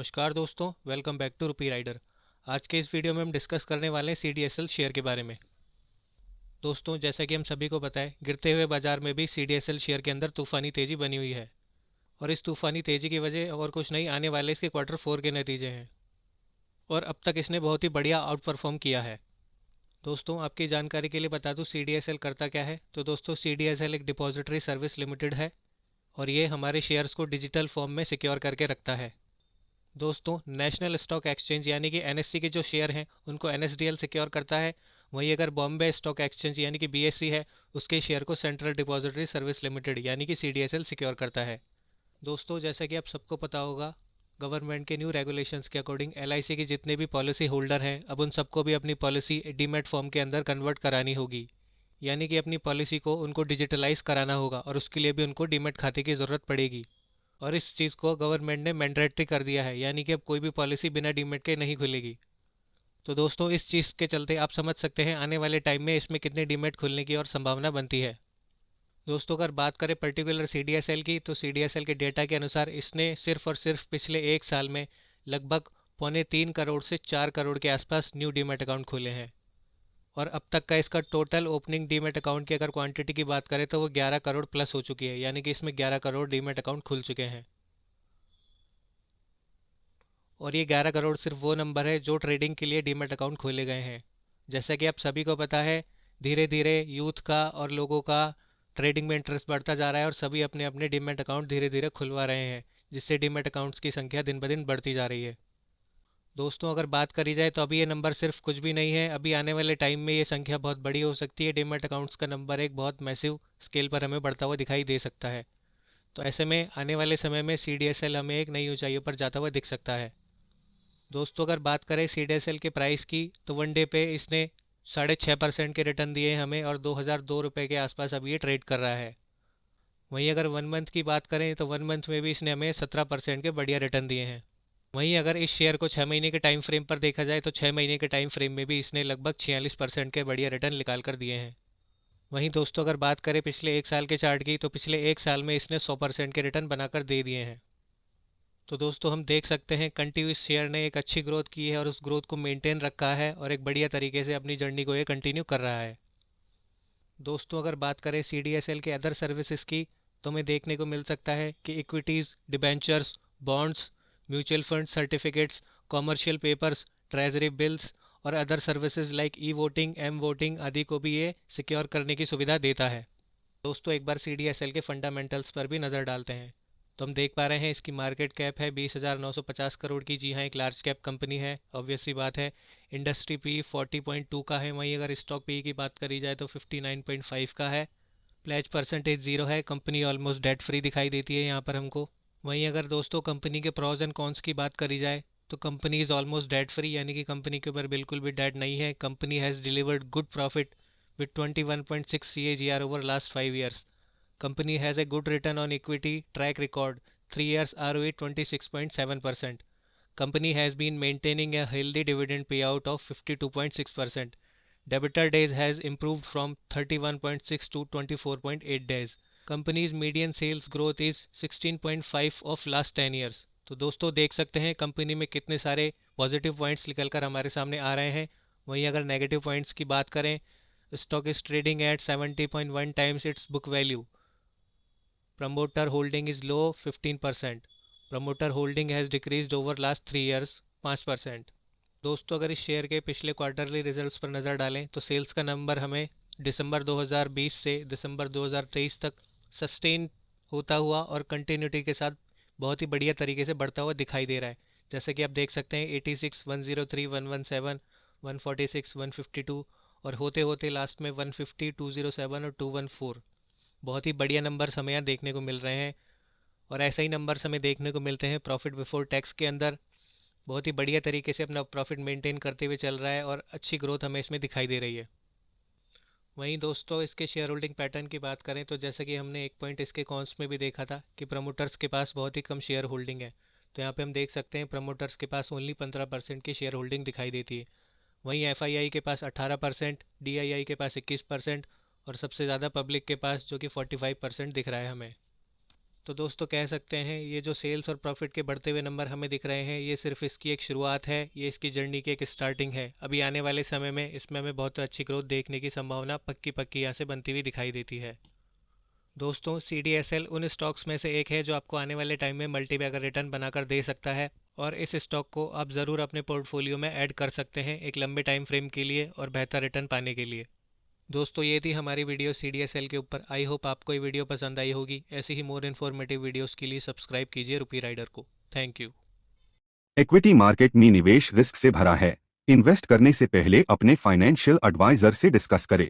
नमस्कार दोस्तों, welcome back to Rupee Rider. आज के इस वीडियो में हम डिस्कस करने वाले हैं CDSL शेयर के बारे में। दोस्तों, जैसा कि हम सभी को पता है, गिरते हुए बाजार में भी CDSL शेयर के अंदर तूफानी तेज़ी बनी हुई है। और इस तूफानी तेज़ी की वजह और कुछ नहीं, आने वाले इसके क्वार्टर 4 के नतीजे हैं। और अब तक इसने बहुत ही बढ़िया आउट परफॉर्म किया है। दोस्तों, आपकी जानकारी के लिए बता दूं CDSL करता क्या है। तो दोस्तों, CDSL एक डिपॉजिटरी सर्विस लिमिटेड है और ये हमारे शेयर्स को डिजिटल फॉर्म में सिक्योर करके रखता है। दोस्तों, नेशनल स्टॉक एक्सचेंज यानी कि NSE के जो शेयर हैं उनको NSDL सिक्योर करता है। वहीं अगर बॉम्बे स्टॉक एक्सचेंज यानी कि BSE है, उसके शेयर को सेंट्रल डिपॉजिटरी सर्विस लिमिटेड यानी कि CDSL सिक्योर करता है। दोस्तों, जैसा कि आप सबको पता होगा, गवर्नमेंट के न्यू रेगुलेशंस के अकॉर्डिंग LIC के जितने भी पॉलिसी होल्डर हैं, अब उन सबको भी अपनी पॉलिसी डीमैट फॉर्म के अंदर कन्वर्ट करानी होगी। यानी कि अपनी पॉलिसी को उनको डिजिटलाइज कराना होगा और उसके लिए भी उनको डीमैट खाते की ज़रूरत पड़ेगी। और इस चीज़ को गवर्नमेंट ने मैंडेटरी कर दिया है, यानी कि अब कोई भी पॉलिसी बिना डीमैट के नहीं खुलेगी। तो दोस्तों, इस चीज़ के चलते आप समझ सकते हैं आने वाले टाइम में इसमें कितने डीमैट खुलने की और संभावना बनती है। दोस्तों, अगर बात करें पर्टिकुलर CDSL की, तो CDSL के डेटा के अनुसार इसने सिर्फ और सिर्फ पिछले एक साल में लगभग 3.25 करोड़ से 4 करोड़ के आसपास न्यू डीमैट अकाउंट खोले हैं। और अब तक का इसका टोटल ओपनिंग डीमैट अकाउंट की अगर क्वांटिटी की बात करें तो वो 11 करोड़ प्लस हो चुकी है, यानी कि इसमें 11 करोड़ डीमैट अकाउंट खुल चुके हैं। और ये 11 करोड़ सिर्फ वो नंबर है जो ट्रेडिंग के लिए डीमैट अकाउंट खोले गए हैं। जैसा कि आप सभी को पता है, धीरे धीरे यूथ का और लोगों का ट्रेडिंग में इंटरेस्ट बढ़ता जा रहा है और सभी अपने अपने डीमैट अकाउंट धीरे धीरे खुलवा रहे हैं, जिससे डीमैट अकाउंट्स की संख्या दिन ब दिन बढ़ती जा रही है। दोस्तों, अगर बात करी जाए तो अभी ये नंबर सिर्फ कुछ भी नहीं है। अभी आने वाले टाइम में ये संख्या बहुत बड़ी हो सकती है। डीमैट अकाउंट्स का नंबर एक बहुत मैसिव स्केल पर हमें बढ़ता हुआ दिखाई दे सकता है। तो ऐसे में आने वाले समय में CDSL हमें एक नई ऊंचाइयों पर जाता हुआ दिख सकता है। दोस्तों, अगर बात करें CDSL के प्राइस की, तो वन डे पे इसने 6.5% के रिटर्न दिए हमें और 2002 रुपये के आसपास अब ये ट्रेड कर रहा है। वहीं अगर 1 मंथ की बात करें तो 1 मंथ में भी इसने हमें 17% के बढ़िया रिटर्न दिए हैं। वहीं अगर इस शेयर को 6 महीने के टाइम फ्रेम पर देखा जाए तो 6 महीने के टाइम फ्रेम में भी इसने लगभग 46% के बढ़िया रिटर्न निकाल कर दिए हैं। वहीं दोस्तों, अगर बात करें पिछले एक साल के चार्ट की, तो पिछले एक साल में इसने 100% के रिटर्न बनाकर दे दिए हैं। तो दोस्तों, हम देख सकते हैं कंटिन्यूस शेयर ने एक अच्छी ग्रोथ की है और उस ग्रोथ को मेंटेन रखा है और एक बढ़िया तरीके से अपनी जर्नी को ये कंटिन्यू कर रहा है। दोस्तों, अगर बात करें CDSL के अदर सर्विसेज की, तो हमें देखने को मिल सकता है कि equities, debentures, bonds, mutual fund certificates, commercial papers, treasury bills और अदर सर्विसेज लाइक E-वोटिंग, M-वोटिंग आदि को भी ये सिक्योर करने की सुविधा देता है। दोस्तों, एक बार CDSL के फंडामेंटल्स पर भी नज़र डालते हैं। तो हम देख पा रहे हैं इसकी मार्केट कैप है 20,950 करोड़ की। जी हाँ, एक लार्ज कैप कंपनी है, ऑब्वियस सी बात है। इंडस्ट्री पी 40.2 का है। वहीं अगर स्टॉक पी की बात करी जाए तो 59.5 का है। प्लेज परसेंटेज 0 है। कंपनी ऑलमोस्ट डेट फ्री दिखाई देती है यहाँ पर हमको। वहीं अगर दोस्तों कंपनी के प्रॉज एंड कॉन्स की बात करी जाए तो company is almost debt free, यानी कि कंपनी के ऊपर बिल्कुल भी डेट नहीं है। Company has delivered good profit with 21.6 CAGR over last 5 years. Company has a good return on equity track record, 3 years ROE 26.7%. Company has been maintaining a healthy dividend payout of 52.6%. Debtor days has improved from 31.6 to 24.8 days. Company's median sales growth is 16.5 of last 10 years. तो दोस्तों, देख सकते हैं company में कितने सारे positive points निकल कर हमारे सामने आ रहे हैं। वहीं अगर नेगेटिव पॉइंट्स की बात करें, stock is trading at 70.1 times it's book value. Promoter holding is low 15%. Promoter holding has decreased over last 3 years 5%. दोस्तों, अगर इस शेयर के पिछले क्वार्टरली रिजल्ट्स पर नज़र डालें तो सेल्स का नंबर हमें दिसंबर 2020 से दिसंबर 2023 तक सस्टेन होता हुआ और कंटिन्यूटी के साथ बहुत ही बढ़िया तरीके से बढ़ता हुआ दिखाई दे रहा है। जैसे कि आप देख सकते हैं 86, 103, 117, 146, 152 और होते होते लास्ट में 150, 207 और 214 बहुत ही बढ़िया नंबर्स हमें यहाँ देखने को मिल रहे हैं। और ऐसा ही नंबर्स हमें देखने को मिलते हैं प्रॉफिट बिफोर टैक्स के अंदर। बहुत ही बढ़िया तरीके से अपना प्रॉफिट मेंटेन करते हुए चल रहा है और अच्छी ग्रोथ हमें इसमें दिखाई दे रही है। वहीं दोस्तों, इसके शेयर होल्डिंग पैटर्न की बात करें तो जैसा कि हमने एक पॉइंट इसके कॉन्स में भी देखा था कि प्रमोटर्स के पास बहुत ही कम शेयर होल्डिंग है। तो यहाँ पे हम देख सकते हैं प्रमोटर्स के पास ओनली 15% की शेयर होल्डिंग दिखाई देती है। वहीं FII के पास 18%, DII के पास 21% और सबसे ज़्यादा पब्लिक के पास जो कि 45% दिख रहा है हमें। तो दोस्तों कह सकते हैं ये जो सेल्स और प्रॉफिट के बढ़ते हुए नंबर हमें दिख रहे हैं, ये सिर्फ इसकी एक शुरुआत है, ये इसकी जर्नी की एक स्टार्टिंग है। अभी आने वाले समय में इसमें हमें बहुत अच्छी ग्रोथ देखने की संभावना पक्की पक्की यहाँ से बनती हुई दिखाई देती है। दोस्तों CDSL उन स्टॉक्स में से एक है जो आपको आने वाले टाइम में मल्टीबैगर रिटर्न बनाकर दे सकता है, और इस स्टॉक को आप ज़रूर अपने पोर्टफोलियो में ऐड कर सकते हैं एक लंबे टाइम फ्रेम के लिए और बेहतर रिटर्न पाने के लिए। दोस्तों ये थी हमारी वीडियो CDSL के ऊपर। आई होप आपको ये वीडियो पसंद आई होगी। ऐसी ही मोर इन्फॉर्मेटिव वीडियोस के लिए सब्सक्राइब कीजिए रुपी राइडर को। Thank you. इक्विटी मार्केट में निवेश रिस्क से भरा है। इन्वेस्ट करने से पहले अपने फाइनेंशियल एडवाइजर से डिस्कस करें।